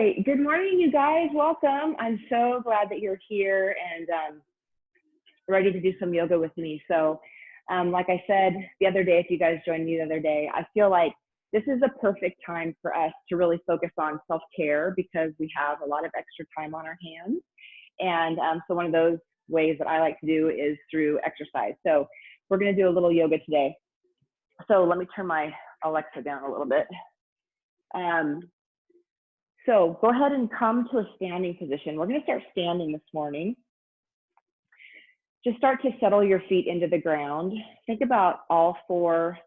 right. Good morning, you guys. Welcome. I'm so glad that you're here and ready to do some yoga with me. So, like I said the other day, if you guys joined me the other day, I feel like this is a perfect time for us to really focus on self-care because we have a lot of extra time on our hands. And so one of those ways that I like to do is through exercise. So we're going to do a little yoga today. So let me turn my Alexa down a little bit. So go ahead and come to a standing position. We're going to start standing this morning. Just start to settle your feet into the ground. Think about all four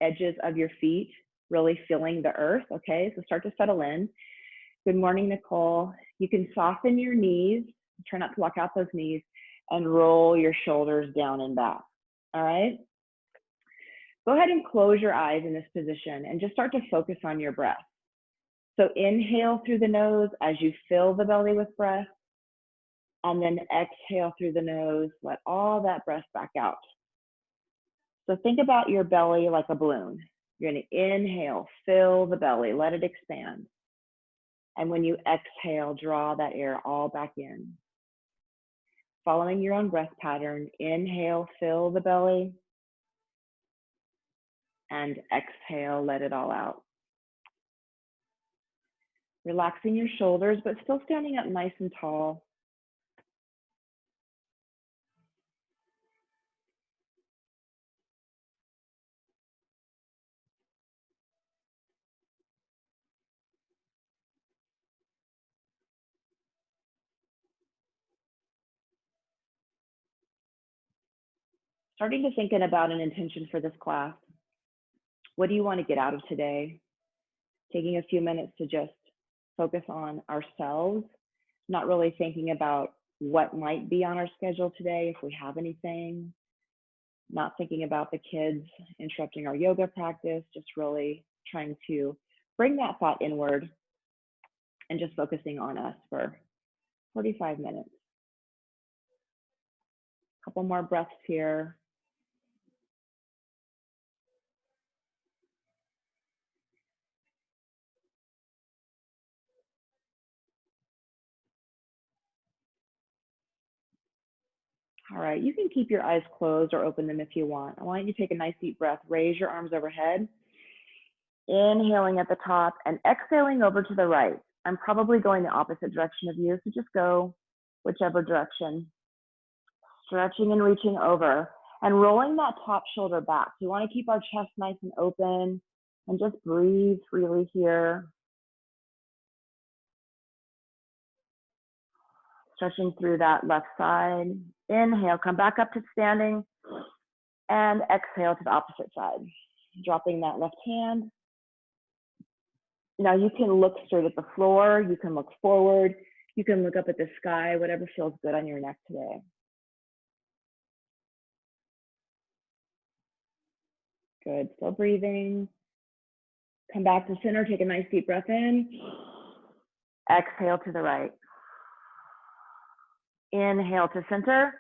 edges of your feet really feeling the earth, okay? So start to settle in. Good morning, Nicole. You can soften your knees, try not to lock out those knees, and roll your shoulders down and back, all right? Go ahead and close your eyes in this position and just start to focus on your breath. So inhale through the nose as you fill the belly with breath, and then exhale through the nose, let all that breath back out. So think about your belly like a balloon. You're gonna inhale, fill the belly, let it expand. And when you exhale, draw that air all back in. Following your own breath pattern, inhale, fill the belly, and exhale, let it all out. Relaxing your shoulders, but still standing up nice and tall. Starting to thinking about an intention for this class. What do you want to get out of today? Taking a few minutes to just focus on ourselves, not really thinking about what might be on our schedule today, if we have anything, not thinking about the kids interrupting our yoga practice, just really trying to bring that thought inward and just focusing on us for 45 minutes. A couple more breaths here. All right, you can keep your eyes closed or open them if you want. I want you to take a nice deep breath. Raise your arms overhead. Inhaling at the top and exhaling over to the right. I'm probably going the opposite direction of you, so just go whichever direction. Stretching and reaching over and rolling that top shoulder back. So we want to keep our chest nice and open and just breathe freely here. Stretching through that left side. Inhale, come back up to standing and exhale to the opposite side. Dropping that left hand. Now you can look straight at the floor, you can look forward, you can look up at the sky, whatever feels good on your neck today. Good, still breathing. Come back to center, take a nice deep breath in. Exhale to the right. Inhale to center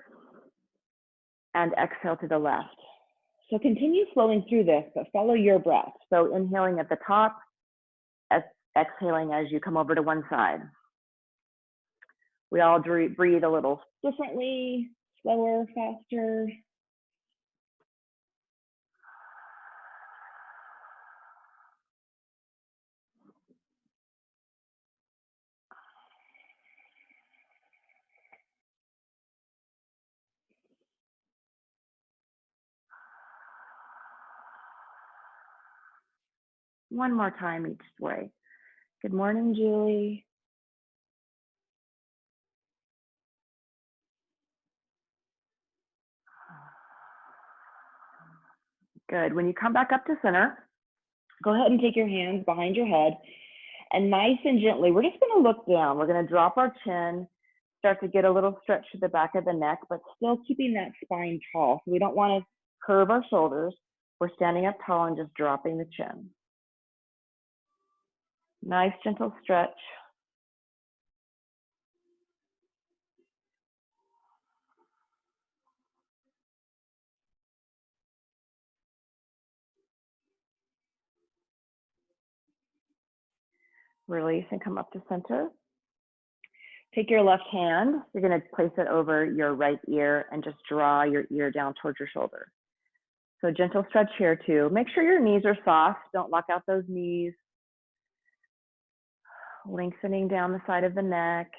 and exhale to the left. So continue flowing through this, but follow your breath. So inhaling at the top, exhaling as you come over to one side. We all breathe a little differently, slower, faster. One more time each way. Good morning, Julie. Good. When you come back up to center, go ahead and take your hands behind your head and nice and gently, we're just going to look down. We're going to drop our chin, start to get a little stretch to the back of the neck, but still keeping that spine tall. So we don't want to curve our shoulders. We're standing up tall and just dropping the chin. Nice, gentle stretch. Release and come up to center. Take your left hand, you're gonna place it over your right ear and just draw your ear down towards your shoulder. So gentle stretch here too. Make sure your knees are soft. Don't lock out those knees. Lengthening down the side of the neck.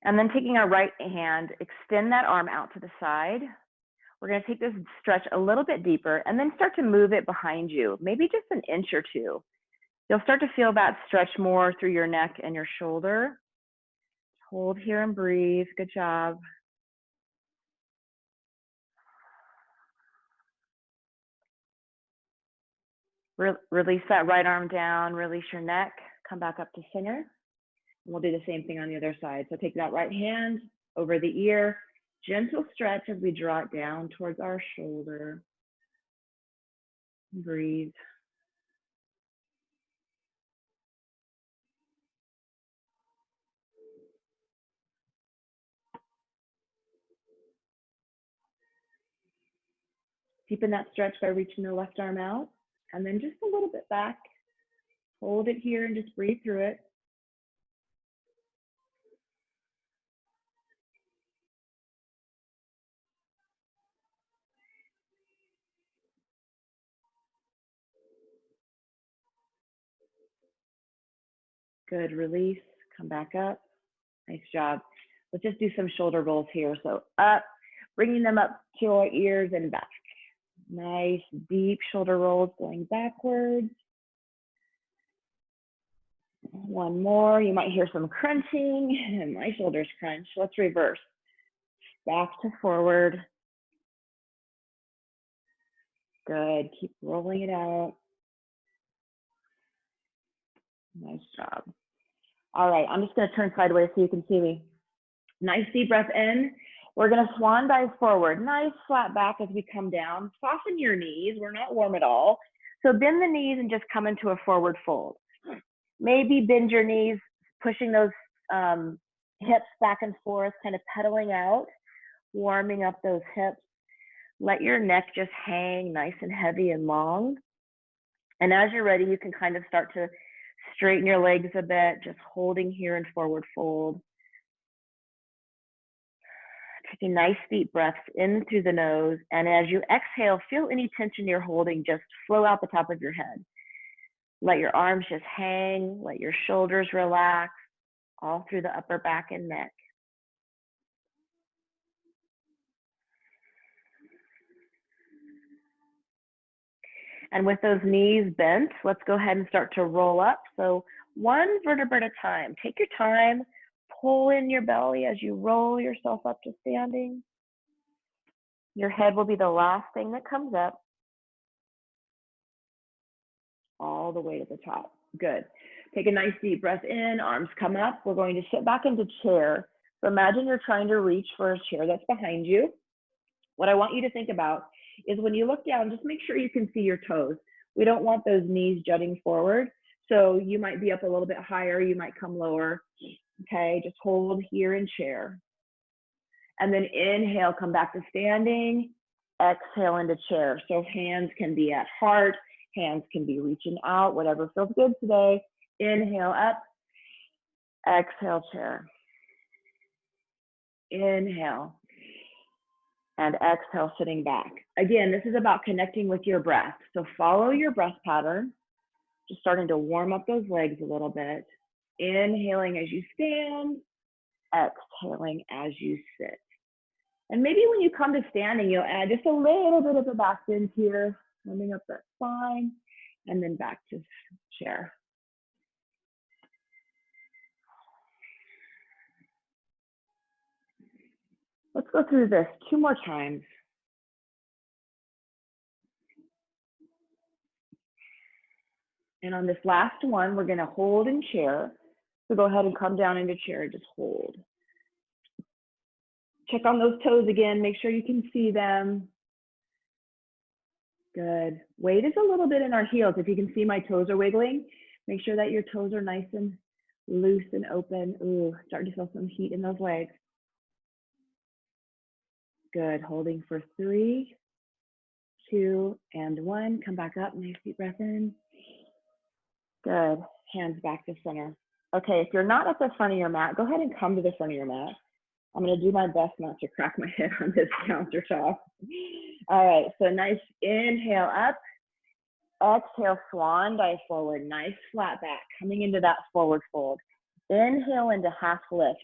And then taking our right hand, extend that arm out to the side. We're gonna take this stretch a little bit deeper and then start to move it behind you, maybe just an inch or two. You'll start to feel that stretch more through your neck and your shoulder. Hold here and breathe, good job. Release that right arm down, release your neck, come back up to center. And we'll do the same thing on the other side. So take that right hand over the ear, gentle stretch as we draw it down towards our shoulder. Breathe. Deepen that stretch by reaching the left arm out and then just a little bit back. Hold it here and just breathe through it. Good, release, come back up. Nice job. Let's just do some shoulder rolls here. So up, bringing them up to our ears and back. Nice deep shoulder rolls going backwards. One more, you might hear some crunching and my shoulders crunch. Let's reverse. Back to forward. Good, keep rolling it out. Nice job. All right, I'm just gonna turn sideways so you can see me. Nice deep breath in. We're gonna swan dive forward. Nice flat back as we come down. Soften your knees, we're not warm at all. So bend the knees and just come into a forward fold. Maybe bend your knees, pushing those hips back and forth, kind of pedaling out, warming up those hips. Let your neck just hang nice and heavy and long. And as you're ready, you can kind of start to straighten your legs a bit, just holding here in forward fold. Taking nice deep breaths in through the nose. And as you exhale, feel any tension you're holding just flow out the top of your head. Let your arms just hang, let your shoulders relax, all through the upper back and neck. And with those knees bent, let's go ahead and start to roll up. So one vertebra at a time. Take your time, pull in your belly as you roll yourself up to standing. Your head will be the last thing that comes up. All the way to the top. Good. Take a nice deep breath in, arms come up. We're going to sit back into chair. So imagine you're trying to reach for a chair that's behind you. What I want you to think about is when you look down, just make sure you can see your toes. We don't want those knees jutting forward. So you might be up a little bit higher, you might come lower. Okay, just hold here in chair. And then inhale, come back to standing. Exhale into chair. So hands can be at heart, hands can be reaching out, whatever feels good today. Inhale up, exhale chair. Inhale and exhale sitting back. Again, this is about connecting with your breath. So follow your breath pattern, just starting to warm up those legs a little bit. Inhaling as you stand, exhaling as you sit. And maybe when you come to standing, you'll add just a little bit of a back bend here, warming up that spine, and then back to chair. Let's go through this 2 more times. And on this last one, we're gonna hold in chair. So go ahead and come down into chair, just hold. Check on those toes again, make sure you can see them. Good. Weight is a little bit in our heels. If you can see my toes are wiggling, make sure that your toes are nice and loose and open. Ooh, starting to feel some heat in those legs. Good, holding for 3, 2, and 1. Come back up, nice deep breath in. Good, hands back to center. Okay, if you're not at the front of your mat, go ahead and come to the front of your mat. I'm gonna do my best not to crack my head on this countertop. All right, so nice inhale up. Exhale, swan dive forward, nice flat back, coming into that forward fold. Inhale into half lift.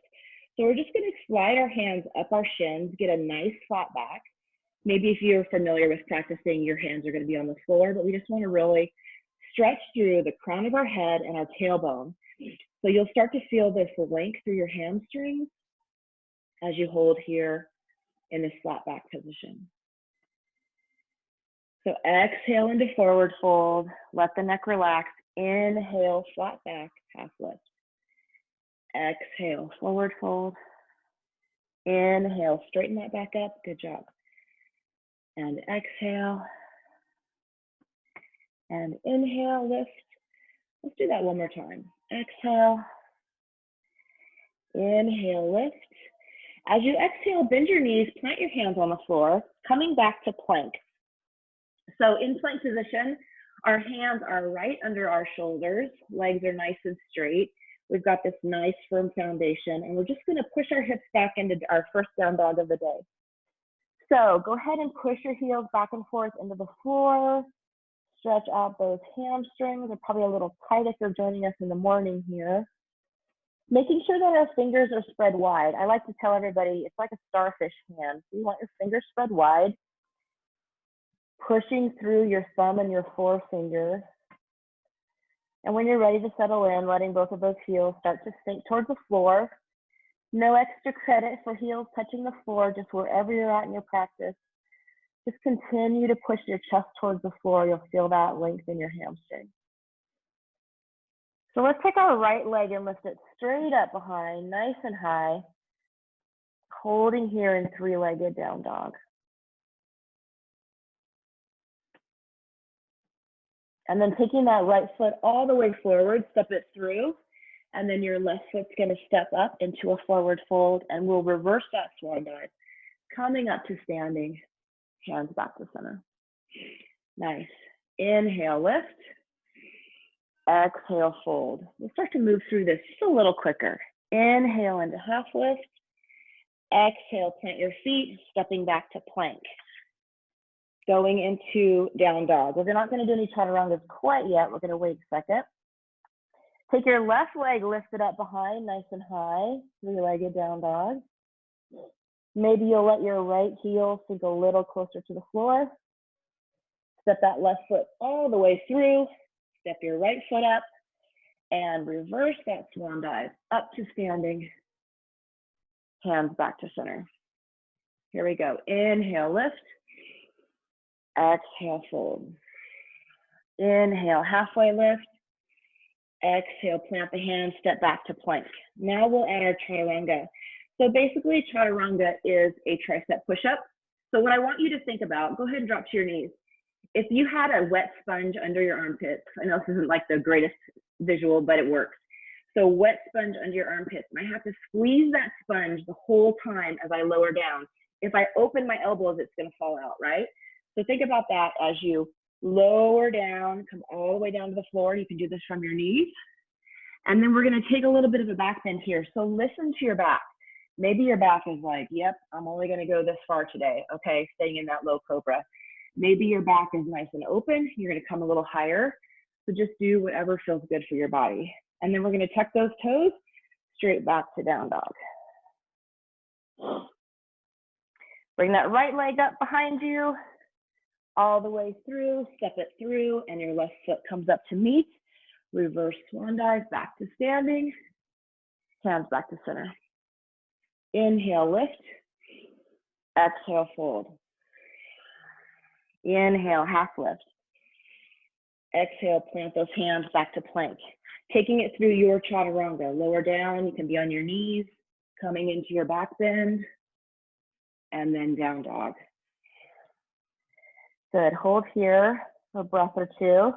So we're just gonna slide our hands up our shins, get a nice flat back. Maybe if you're familiar with practicing, your hands are gonna be on the floor, but we just wanna really stretch through the crown of our head and our tailbone. So you'll start to feel this length through your hamstrings as you hold here in this flat back position. So exhale into forward fold, let the neck relax. Inhale, flat back, half lift. Exhale, forward fold. Inhale, straighten that back up, good job. And exhale. And inhale, lift. Let's do that one more time. Exhale. Inhale, lift. As you exhale, bend your knees, plant your hands on the floor, coming back to plank. So in plank position, our hands are right under our shoulders, legs are nice and straight. We've got this nice firm foundation, and we're just gonna push our hips back into our first down dog of the day. So go ahead and push your heels back and forth into the floor. Stretch out those hamstrings. They're probably a little tight if you're joining us in the morning here. Making sure that our fingers are spread wide. I like to tell everybody it's like a starfish hand. So you want your fingers spread wide, pushing through your thumb and your forefinger. And when you're ready to settle in, letting both of those heels start to sink towards the floor. No extra credit for heels touching the floor, just wherever you're at in your practice. Just continue to push your chest towards the floor. You'll feel that length in your hamstring. So let's take our right leg and lift it straight up behind, nice and high, holding here in three-legged down dog. And then taking that right foot all the way forward, step it through, and then your left foot's gonna step up into a forward fold, and we'll reverse that swan dive, coming up to standing, hands back to center. Nice. Inhale, lift. Exhale, fold. We'll start to move through this just a little quicker. Inhale into half lift. Exhale, plant your feet, stepping back to plank. Going into down dog. We're not going to do any chaturangas quite yet. We're going to wait a second. Take your left leg, lift it up behind, nice and high, three-legged down dog. Maybe you'll let your right heel sink a little closer to the floor. Step that left foot all the way through. Step your right foot up and reverse that swan dive up to standing. Hands back to center. Here we go. Inhale, lift. Exhale, fold. Inhale, halfway lift. Exhale, plant the hands, step back to plank. Now we'll add our chaturanga. So basically, chaturanga is a tricep push-up. So what I want you to think about, go ahead and drop to your knees. If you had a wet sponge under your armpits, I know this isn't like the greatest visual, but it works. So wet sponge under your armpits, and I have to squeeze that sponge the whole time as I lower down. If I open my elbows, it's gonna fall out, right? So think about that as you lower down, come all the way down to the floor. You can do this from your knees. And then we're gonna take a little bit of a back bend here. So listen to your back. Maybe your back is like, yep, I'm only gonna go this far today. Okay, staying in that low cobra. Maybe your back is nice and open. You're gonna come a little higher. So just do whatever feels good for your body. And then we're gonna tuck those toes straight back to down dog. Bring that right leg up behind you, all the way through, step it through, and your left foot comes up to meet. Reverse swan dive, back to standing, hands back to center. Inhale, lift. Exhale, fold. Inhale, half lift. Exhale, plant those hands back to plank. Taking it through your chaturanga. Lower down, you can be on your knees, coming into your back bend, and then down dog. Good, hold here a breath or two.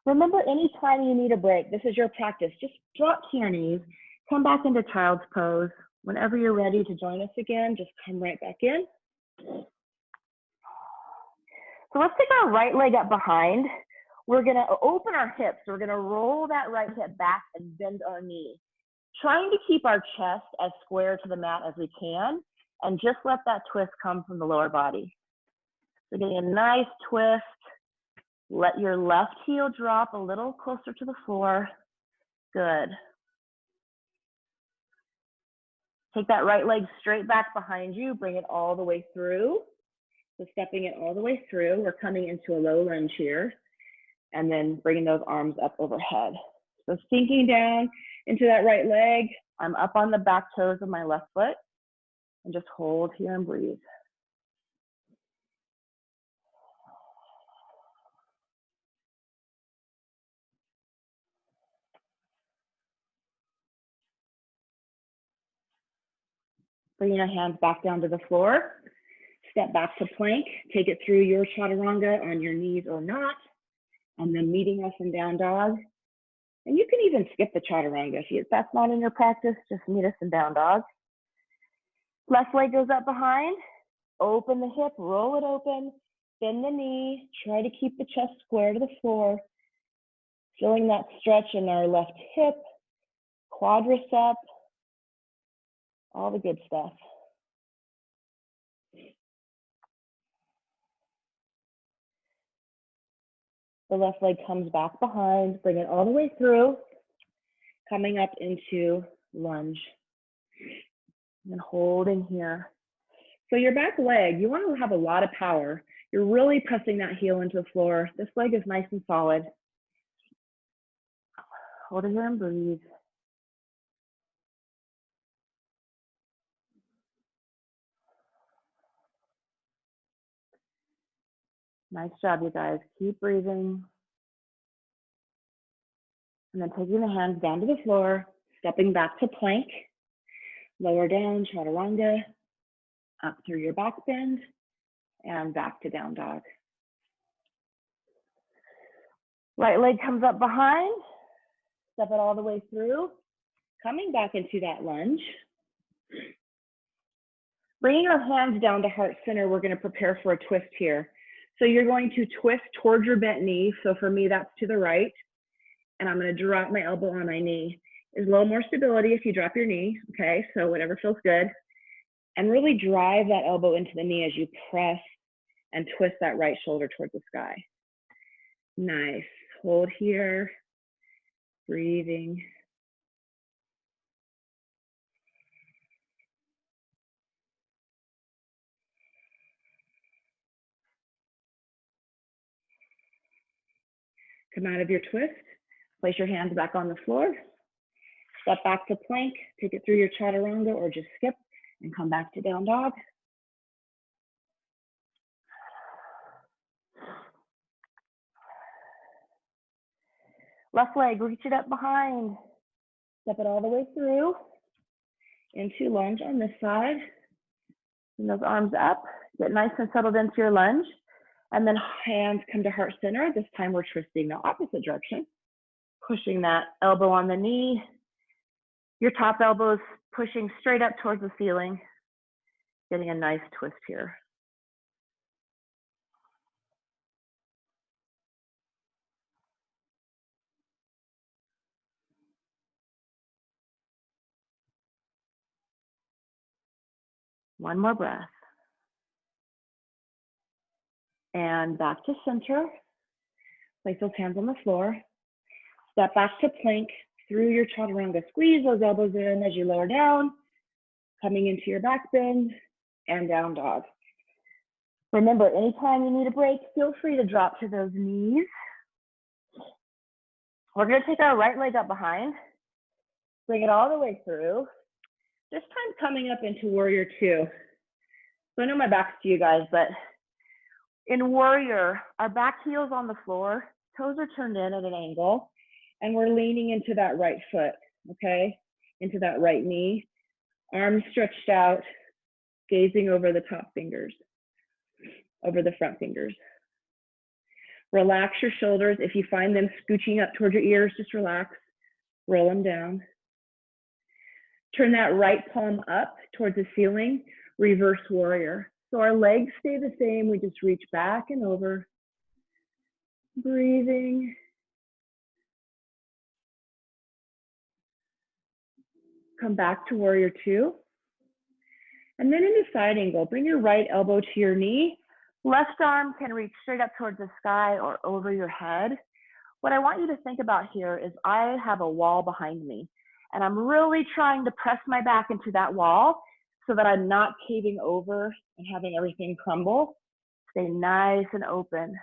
Remember, anytime you need a break, this is your practice. Just drop to your knees, come back into child's pose. Whenever you're ready to join us again, just come right back in. So let's take our right leg up behind. We're gonna open our hips. We're gonna roll that right hip back and bend our knee. Trying to keep our chest as square to the mat as we can, and just let that twist come from the lower body. So getting a nice twist. Let your left heel drop a little closer to the floor. Good. Take that right leg straight back behind you. Bring it all the way through. So stepping it all the way through. We're coming into a low lunge here. And then bringing those arms up overhead. So sinking down into that right leg. I'm up on the back toes of my left foot. And just hold here and breathe. Bringing our hands back down to the floor. Step back to plank. Take it through your chaturanga on your knees or not. And then meeting us in down dog. And you can even skip the chaturanga. If that's not in your practice, just meet us in down dog. Left leg goes up behind. Open the hip, roll it open. Bend the knee. Try to keep the chest square to the floor. Feeling that stretch in our left hip, quadricep, all the good stuff. The left leg comes back behind, bring it all the way through, coming up into lunge. And holding here. So your back leg, you want to have a lot of power. You're really pressing that heel into the floor. This leg is nice and solid. Hold it here and breathe. Nice job, you guys. Keep breathing. And then taking the hands down to the floor, stepping back to plank, lower down, chaturanga, up through your back bend, and back to down dog. Right leg comes up behind, step it all the way through, coming back into that lunge. Bringing our hands down to heart center, we're going to prepare for a twist here. So you're going to twist towards your bent knee. So for me, that's to the right. And I'm going to drop my elbow on my knee. There's a little more stability if you drop your knee. Okay, so whatever feels good. And really drive that elbow into the knee as you press and twist that right shoulder towards the sky. Nice. Hold here. Breathing. Come out of your twist. Place your hands back on the floor. Step back to plank. Take it through your chaturanga or just skip and come back to down dog. Left leg, reach it up behind. Step it all the way through into lunge on this side. Bring those arms up. Get nice and settled into your lunge. And then hands come to heart center. This time we're twisting the opposite direction. Pushing that elbow on the knee. Your top elbow is pushing straight up towards the ceiling. Getting a nice twist here. One more breath. And back to center. Place those hands on the floor. Step back to plank through your chaturanga. Squeeze those elbows in as you lower down, coming into your back bend and down dog. Remember, anytime you need a break, feel free to drop to those knees. We're going to take our right leg up behind, bring it all the way through. This time coming up into warrior two. So I know my back's to you guys, but in warrior, our back heel's on the floor, toes are turned in at an angle, and we're leaning into that right foot, okay? Into that right knee, arms stretched out, gazing over the top fingers, over the front fingers. Relax your shoulders. If you find them scooching up towards your ears, just relax, roll them down. Turn that right palm up towards the ceiling, reverse warrior. So our legs stay the same. We just reach back and over, breathing. Come back to warrior two. And then in a side angle, bring your right elbow to your knee. Left arm can reach straight up towards the sky or over your head. What I want you to think about here is I have a wall behind me, and I'm really trying to press my back into that wall so that I'm not caving over and having everything crumble. Stay nice and open.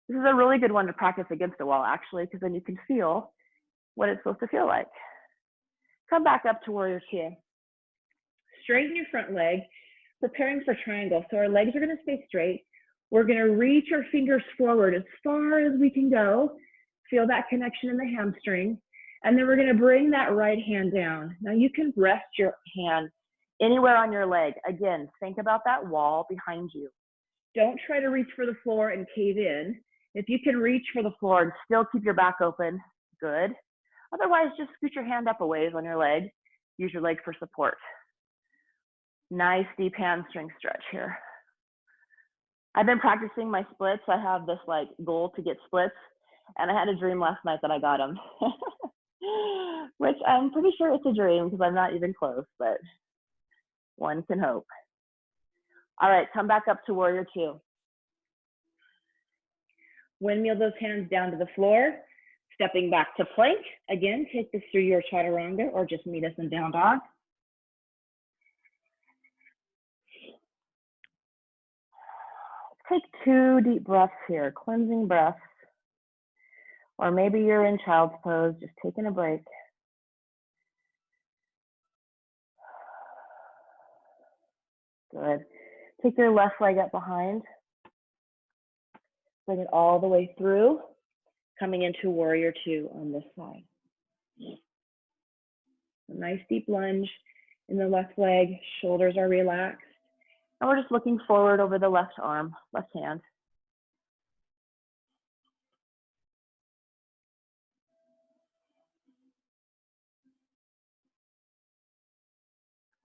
This is a really good one to practice against a wall, actually, because then you can feel what it's supposed to feel like. Come back up to warrior two. Straighten your front leg, preparing for triangle. So our legs are going to stay straight. We're going to reach our fingers forward as far as we can go. Feel that connection in the hamstring. And then we're going to bring that right hand down. Now you can rest your hand anywhere on your leg. Again, think about that wall behind you. Don't try to reach for the floor and cave in. If you can reach for the floor and still keep your back open, good. Otherwise, just scoot your hand up a ways on your leg. Use your leg for support. Nice deep hamstring stretch here. I've been practicing my splits. I have this like goal to get splits, and I had a dream last night that I got them, which I'm pretty sure it's a dream because I'm not even close, but one can hope. All right, come back up to warrior two. Windmill those hands down to the floor, stepping back to plank. Again, take this through your chaturanga or just meet us in down dog. Take 2 deep breaths here, cleansing breaths. Or maybe you're in child's pose, just taking a break. Good. Take your left leg up behind. Bring it all the way through, coming into warrior two on this side. A nice deep lunge in the left leg, shoulders are relaxed. And we're just looking forward over the left arm, left hand.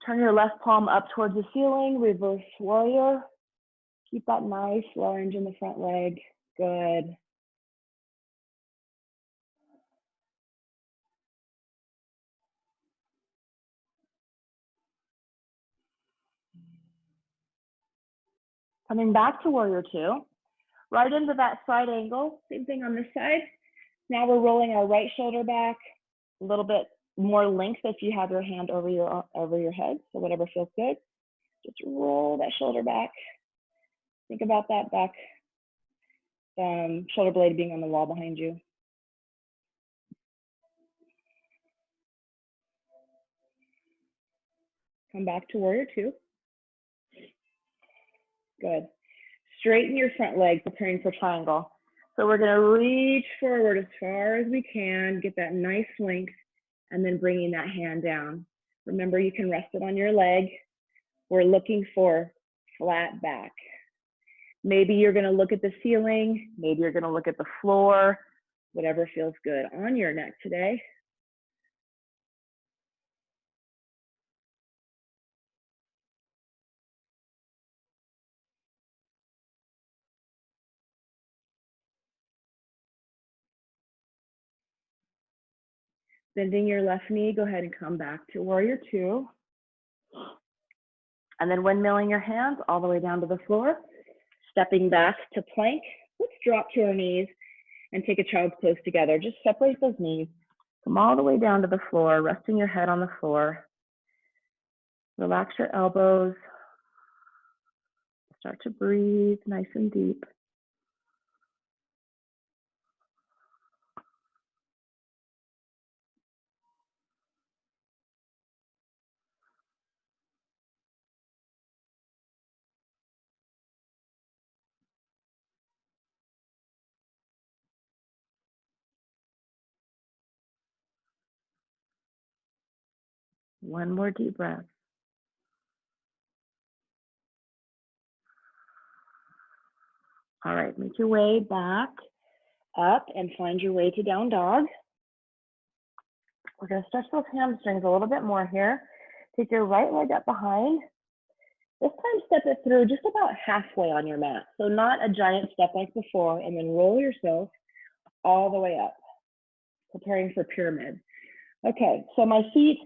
Turn your left palm up towards the ceiling, reverse warrior. Keep that nice lunge in the front leg. Good. Coming back to warrior two, right into that side angle. Same thing on this side. Now we're rolling our right shoulder back, a little bit more length if you have your hand over your head, so whatever feels good. Just roll that shoulder back. Think about that back shoulder blade being on the wall behind you. Come back to warrior two. Good. Straighten your front leg, preparing for triangle. So we're going to reach forward as far as we can, get that nice length, and then bringing that hand down. Remember, you can rest it on your leg. We're looking for flat back. Maybe you're going to look at the ceiling. Maybe you're going to look at the floor. Whatever feels good on your neck today. Bending your left knee, go ahead and come back to warrior two. And then windmilling your hands all the way down to the floor. Stepping back to plank. Let's drop to our knees and take a child's pose together. Just separate those knees. Come all the way down to the floor, resting your head on the floor. Relax your elbows. Start to breathe nice and deep. One more deep breath. All right, make your way back up and find your way to down dog. We're going to stretch those hamstrings a little bit more here. Take your right leg up behind. This time, step it through just about halfway on your mat. So not a giant step like before, and then roll yourself all the way up, preparing for pyramid. Okay, so my feet,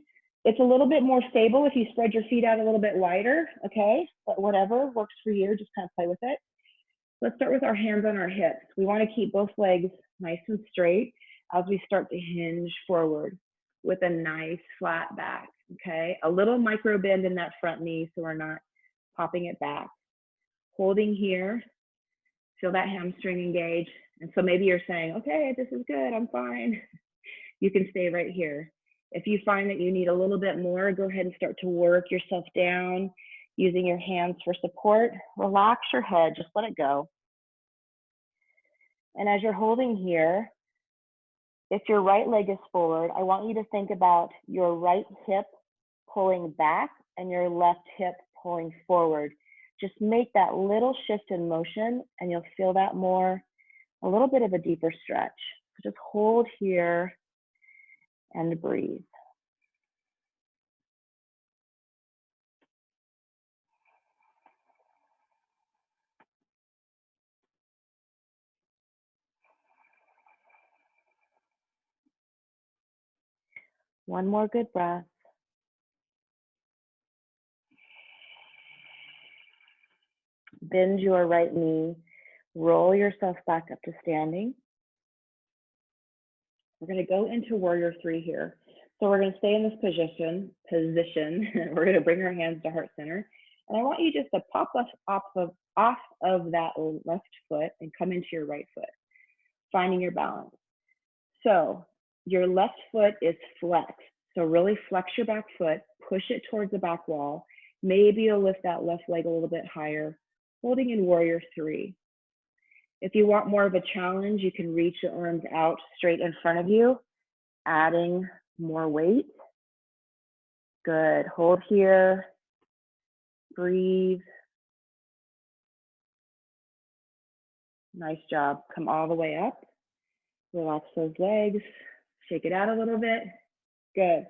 it's a little bit more stable if you spread your feet out a little bit wider, okay? But whatever works for you, just kind of play with it. Let's start with our hands on our hips. We want to keep both legs nice and straight as we start to hinge forward with a nice flat back, okay? A little micro bend in that front knee so we're not popping it back. Holding here, feel that hamstring engage. And so maybe you're saying, okay, this is good, I'm fine. You can stay right here. If you find that you need a little bit more, go ahead and start to work yourself down using your hands for support. Relax your head, just let it go. And as you're holding here, if your right leg is forward, I want you to think about your right hip pulling back and your left hip pulling forward. Just make that little shift in motion and you'll feel that more, a little bit of a deeper stretch. So just hold here and breathe. One more good breath. Bend your right knee, roll yourself back up to standing. We're going to go into warrior three here. So we're going to stay in this position. We're going to bring our hands to heart center. And I want you just to pop us off of that left foot and come into your right foot, finding your balance. So your left foot is flexed. So really flex your back foot, push it towards the back wall. Maybe you'll lift that left leg a little bit higher, holding in warrior three. If you want more of a challenge, you can reach your arms out straight in front of you, adding more weight. Good. Hold here. Breathe. Nice job. Come all the way up. Relax those legs. Shake it out a little bit. Good.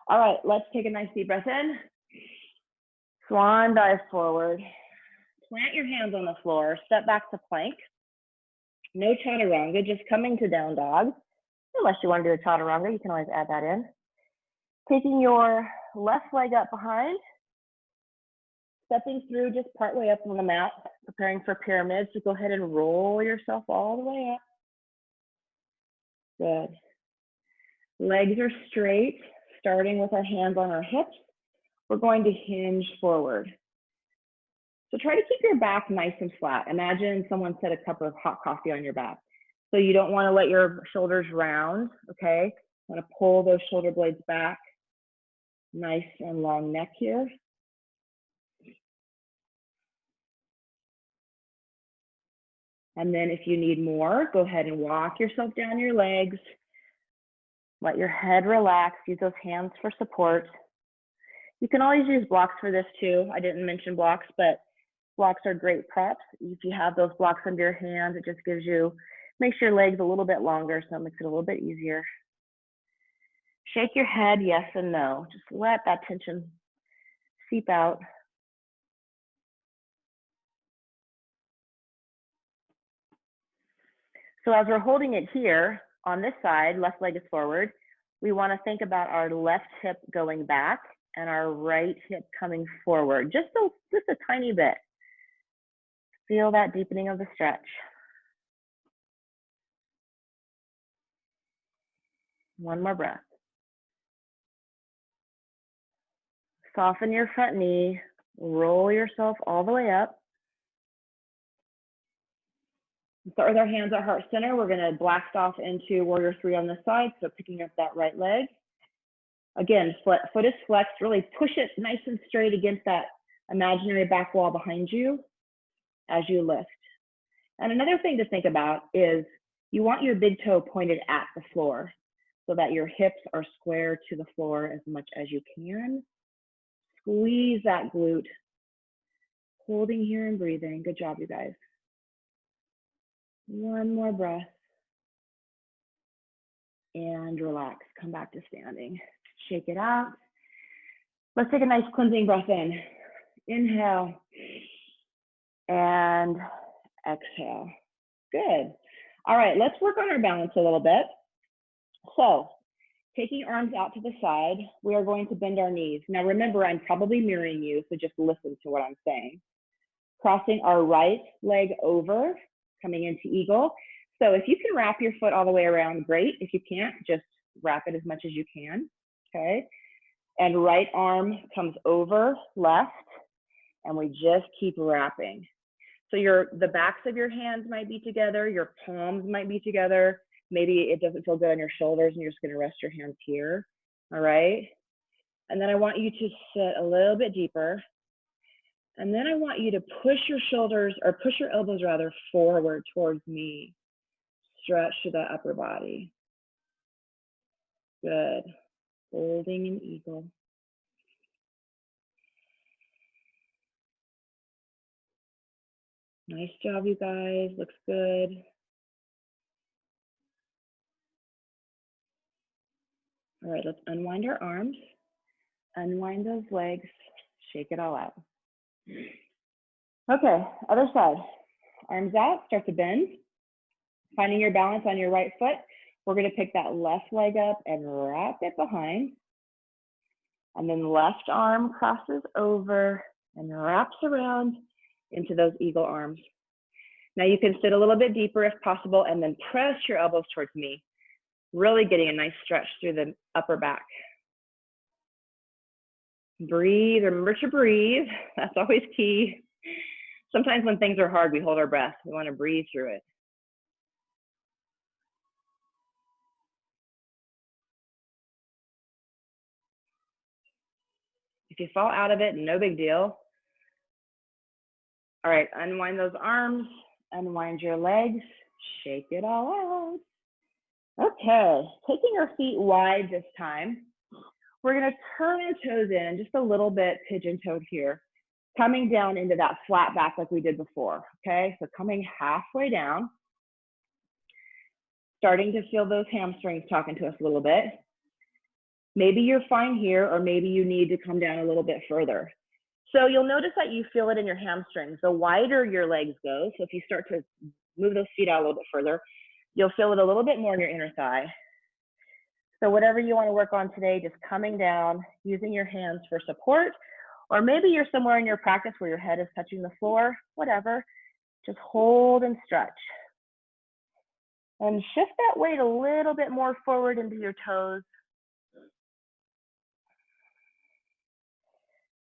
All right, let's take a nice deep breath in. Swan dive forward. Plant your hands on the floor. Step back to plank. No chaturanga, just coming to down dog. Unless you want to do a chaturanga, you can always add that in. Taking your left leg up behind. Stepping through just partway up on the mat, preparing for pyramids. So go ahead and roll yourself all the way up. Good. Legs are straight, starting with our hands on our hips. We're going to hinge forward. So try to keep your back nice and flat. Imagine someone set a cup of hot coffee on your back. So you don't want to let your shoulders round, okay? You want to pull those shoulder blades back. Nice and long neck here. And then if you need more, go ahead and walk yourself down your legs. Let your head relax. Use those hands for support. You can always use blocks for this too. I didn't mention blocks, but blocks are great props. If you have those blocks under your hands, it just gives you, makes your legs a little bit longer, so it makes it a little bit easier. Shake your head, yes and no. Just let that tension seep out. So as we're holding it here, on this side, left leg is forward, we want to think about our left hip going back and our right hip coming forward, just a tiny bit. Feel that deepening of the stretch. One more breath. Soften your front knee, roll yourself all the way up. Start with our hands at heart center. We're going to blast off into warrior three on this side, so picking up that right leg. Again, foot is flexed, really push it nice and straight against that imaginary back wall behind you as you lift. And another thing to think about is you want your big toe pointed at the floor so that your hips are square to the floor as much as you can. Squeeze that glute, holding here and breathing. Good job, you guys. One more breath. And relax, come back to standing. Shake it out. Let's take a nice cleansing breath in. Inhale and exhale. Good. All right, let's work on our balance a little bit. So taking arms out to the side, we are going to bend our knees. Now remember, I'm probably mirroring you, so just listen to what I'm saying. Crossing our right leg over, coming into eagle. So if you can wrap your foot all the way around, great. If you can't, just wrap it as much as you can, okay? And right arm comes over left, and we just keep wrapping. So the backs of your hands might be together, your palms might be together. Maybe it doesn't feel good on your shoulders and you're just gonna rest your hands here, all right? And then I want you to sit a little bit deeper. And then I want you to push your shoulders, or push your elbows rather, forward towards me. Stretch to the upper body. Good. Holding an eagle. Nice job, you guys. Looks good. All right, let's unwind our arms. Unwind those legs. Shake it all out. Okay, other side. Arms out, start to bend. Finding your balance on your right foot. We're gonna pick that left leg up and wrap it behind. And then left arm crosses over and wraps around into those eagle arms. Now you can sit a little bit deeper if possible, and then press your elbows towards me, really getting a nice stretch through the upper back. Breathe, remember to breathe. That's always key. Sometimes when things are hard, we hold our breath. We want to breathe through it. If you fall out of it, no big deal. All right, unwind those arms, unwind your legs, shake it all out. Okay, taking our feet wide this time. We're gonna turn our toes in just a little bit, pigeon-toed here, coming down into that flat back like we did before, okay? So coming halfway down, starting to feel those hamstrings talking to us a little bit. Maybe you're fine here, or maybe you need to come down a little bit further. So you'll notice that you feel it in your hamstrings. The wider your legs go, so if you start to move those feet out a little bit further, you'll feel it a little bit more in your inner thigh. So whatever you want to work on today, just coming down, using your hands for support, or maybe you're somewhere in your practice where your head is touching the floor, whatever, just hold and stretch. And shift that weight a little bit more forward into your toes.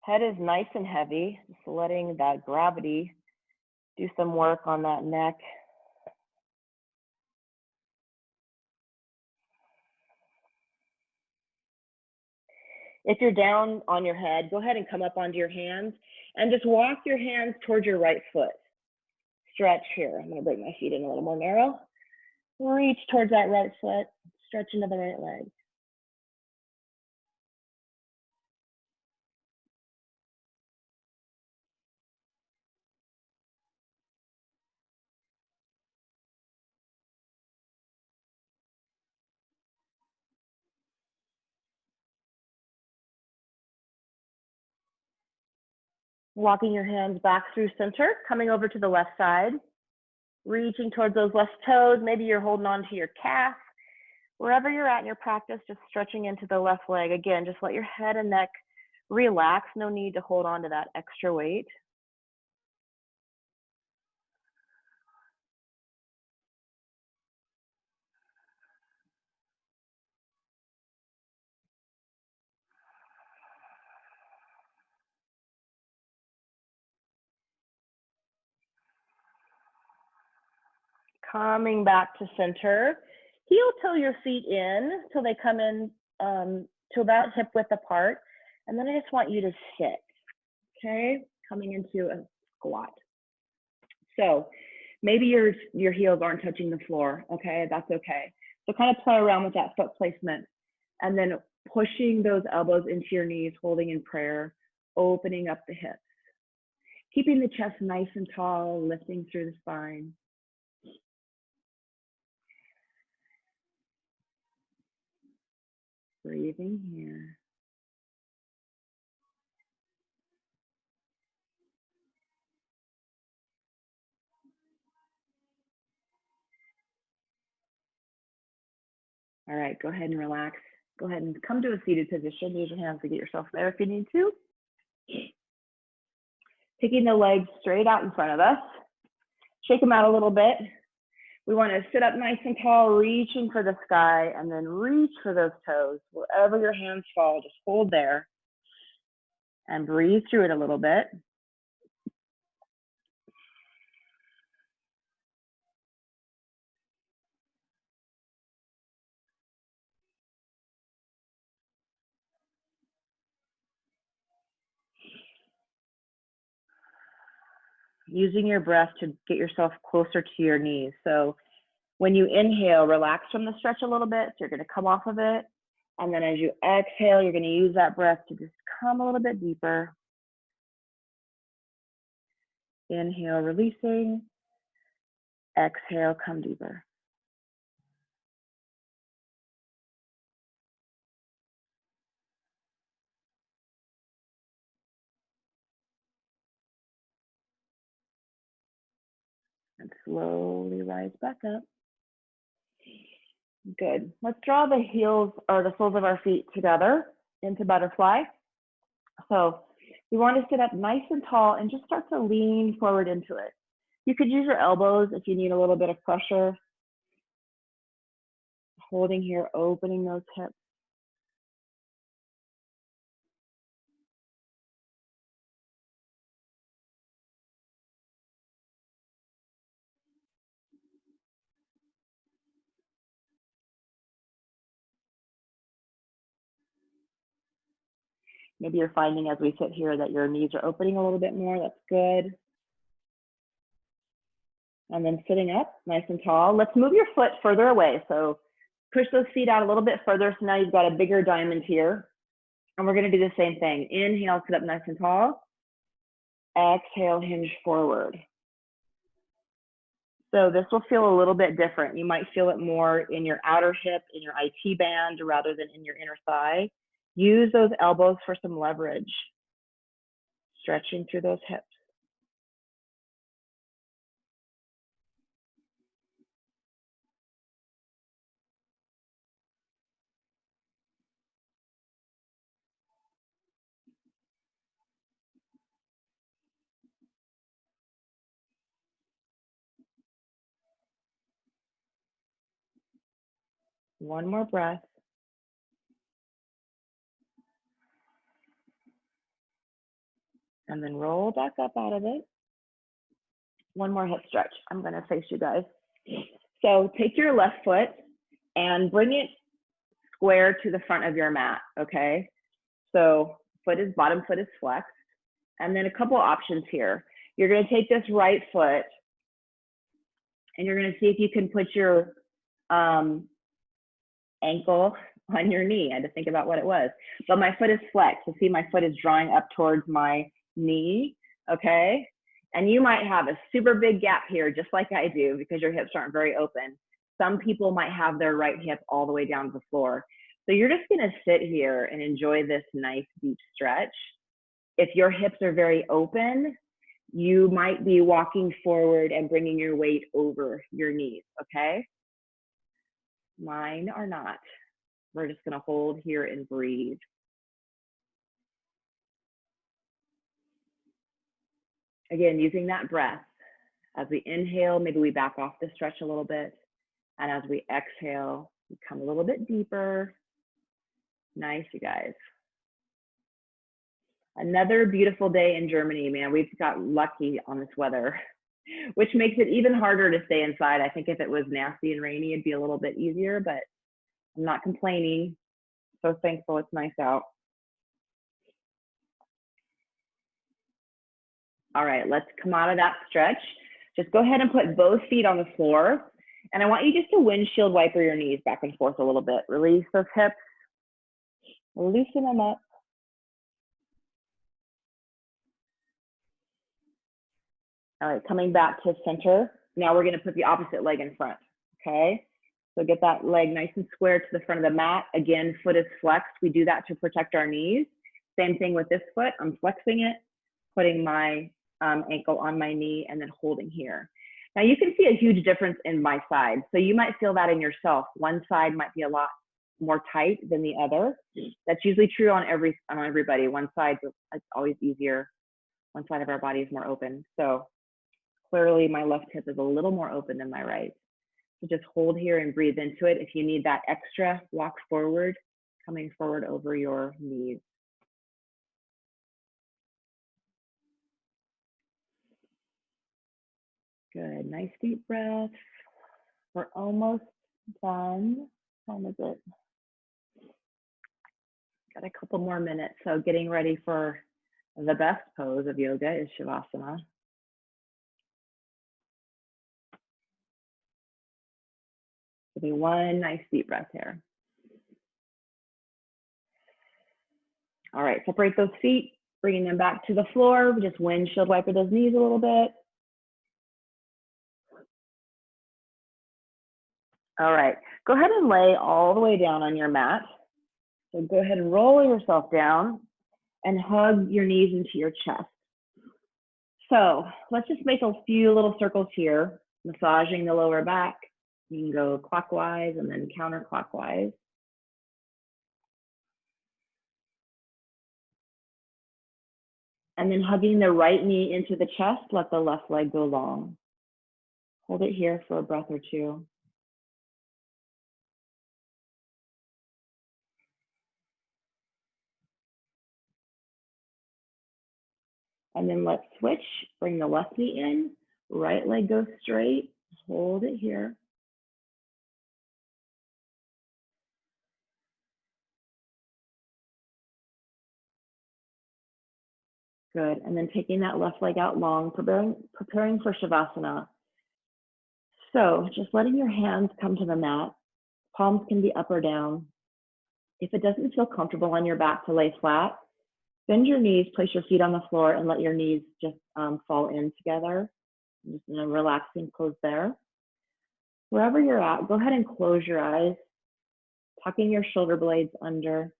Head is nice and heavy, just letting that gravity do some work on that neck. If you're down on your head, go ahead and come up onto your hands and just walk your hands towards your right foot. Stretch here. I'm gonna bring my feet in a little more narrow. Reach towards that right foot, stretch into the right leg. Walking your hands back through center, coming over to the left side, reaching towards those left toes. Maybe you're holding on to your calf. Wherever you're at in your practice, just stretching into the left leg. Again, just let your head and neck relax. No need to hold on to that extra weight. Coming back to center. Heel toe your feet in till they come in to about hip width apart. And then I just want you to sit, okay? Coming into a squat. So maybe your heels aren't touching the floor, okay? That's okay. So kind of play around with that foot placement and then pushing those elbows into your knees, holding in prayer, opening up the hips. Keeping the chest nice and tall, lifting through the spine. Breathing here. All right, go ahead and relax. Go ahead and come to a seated position. Use your hands to get yourself there if you need to. Taking the legs straight out in front of us. Shake them out a little bit. We want to sit up nice and tall, reaching for the sky, and then reach for those toes. Wherever your hands fall, just hold there and breathe through it a little bit. Using your breath to get yourself closer to your knees. So when you inhale, relax from the stretch a little bit. So you're going to come off of it. And then as you exhale, you're going to use that breath to just come a little bit deeper. Inhale, releasing. Exhale, come deeper. And slowly rise back up. Good. Let's draw the heels or the soles of our feet together into butterfly. So we want to sit up nice and tall and just start to lean forward into it. You could use your elbows if you need a little bit of pressure. Holding here, opening those hips. Maybe you're finding as we sit here that your knees are opening a little bit more. That's good. And then sitting up nice and tall. Let's move your foot further away. So push those feet out a little bit further. So now you've got a bigger diamond here. And we're going to do the same thing. Inhale, sit up nice and tall. Exhale, hinge forward. So this will feel a little bit different. You might feel it more in your outer hip, in your IT band, rather than in your inner thigh. Use those elbows for some leverage. Stretching through those hips. One more breath. And then roll back up out of it. One more hip stretch. I'm going to face you guys. So take your left foot and bring it square to the front of your mat, okay? So bottom foot is flexed. And then a couple options here. You're going to take this right foot and you're going to see if you can put your ankle on your knee. I had to think about what it was. But my foot is flexed. So see, my foot is drawing up towards my knee, okay? And you might have a super big gap here, just like I do, because your hips aren't very open. Some people might have their right hip all the way down to the floor. So you're just gonna sit here and enjoy this nice deep stretch. If your hips are very open, you might be walking forward and bringing your weight over your knees, okay? Mine are not. We're just gonna hold here and breathe. Again, using that breath. As we inhale, maybe we back off the stretch a little bit. And as we exhale, we come a little bit deeper. Nice, you guys. Another beautiful day in Germany, man. We've got lucky on this weather, which makes it even harder to stay inside. I think if it was nasty and rainy, it'd be a little bit easier, but I'm not complaining. So thankful it's nice out. All right, let's come out of that stretch. Just go ahead and put both feet on the floor. And I want you just to windshield wiper your knees back and forth a little bit. Release those hips, loosen them up. All right, coming back to center. Now we're gonna put the opposite leg in front, okay? So get that leg nice and square to the front of the mat. Again, foot is flexed. We do that to protect our knees. Same thing with this foot. I'm flexing it, putting my ankle on my knee and then holding here. Now you can see a huge difference in my side. So you might feel that in yourself. One side might be a lot more tight than the other. That's usually true on everybody. One side is always easier. One side of our body is more open. So clearly my left hip is a little more open than my right. So just hold here and breathe into it. If you need that extra, walk forward, coming forward over your knees. Good, nice deep breath. We're almost done. What time is it? Got a couple more minutes. So getting ready for the best pose of yoga is Shavasana. Give me one nice deep breath here. All right, separate those feet, bringing them back to the floor. Just windshield wiper those knees a little bit. All right, go ahead and lay all the way down on your mat. So go ahead and roll yourself down and hug your knees into your chest. So let's just make a few little circles here, massaging the lower back. You can go clockwise and then counterclockwise. And then hugging the right knee into the chest, let the left leg go long. Hold it here for a breath or two. And then let's switch, bring the left knee in, right leg goes straight, hold it here. Good, and then taking that left leg out long, preparing for Shavasana. So just letting your hands come to the mat, palms can be up or down. If it doesn't feel comfortable on your back to lay flat, bend your knees, place your feet on the floor and let your knees just fall in together. Just in a relaxing pose there. Wherever you're at, go ahead and close your eyes, tucking your shoulder blades under,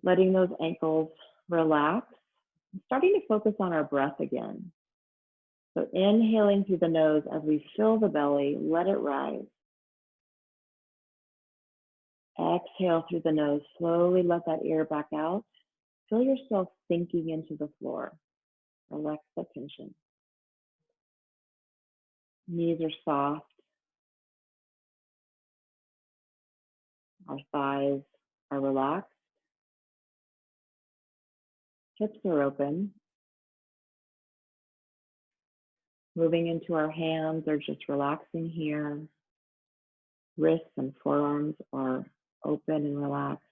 letting those ankles relax, starting to focus on our breath again. So inhaling through the nose as we fill the belly, let it rise. Exhale through the nose, slowly let that air back out. Feel yourself sinking into the floor. Relax the tension. Knees are soft. Our thighs are relaxed. Hips are open. Moving into our hands or just relaxing here. Wrists and forearms are open and relaxed.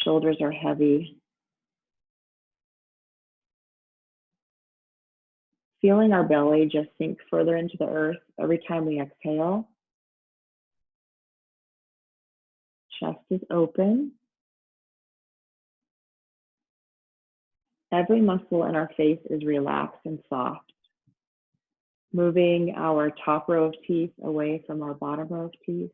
Shoulders are heavy. Feeling our belly just sink further into the earth every time we exhale. Chest is open. Every muscle in our face is relaxed and soft. Moving our top row of teeth away from our bottom row of teeth.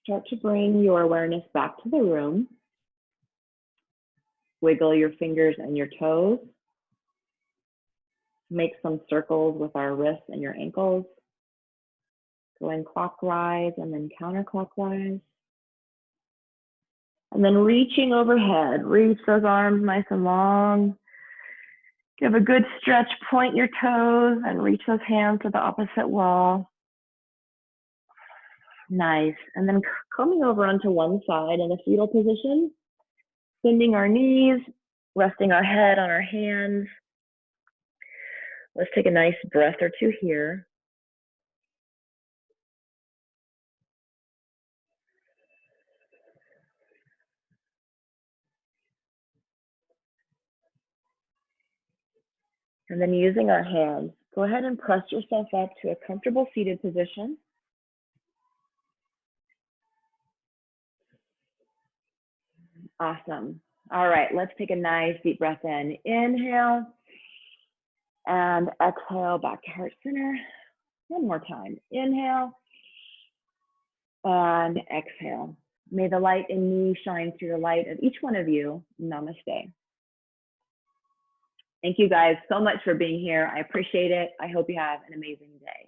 Start to bring your awareness back to the room. Wiggle your fingers and your toes. Make some circles with our wrists and your ankles. Going clockwise and then counterclockwise. And then reaching overhead, reach those arms nice and long. Give a good stretch, point your toes and reach those hands to the opposite wall. Nice. And then coming over onto one side in a fetal position, bending our knees, resting our head on our hands. Let's take a nice breath or two here. And then using our hands, go ahead and press yourself up to a comfortable seated position. Awesome. All right, let's take a nice deep breath in. Inhale and exhale back to heart center. One more time. Inhale and exhale. May the light in me shine through the light of each one of you. Namaste. Thank you guys so much for being here. I appreciate it. I hope you have an amazing day.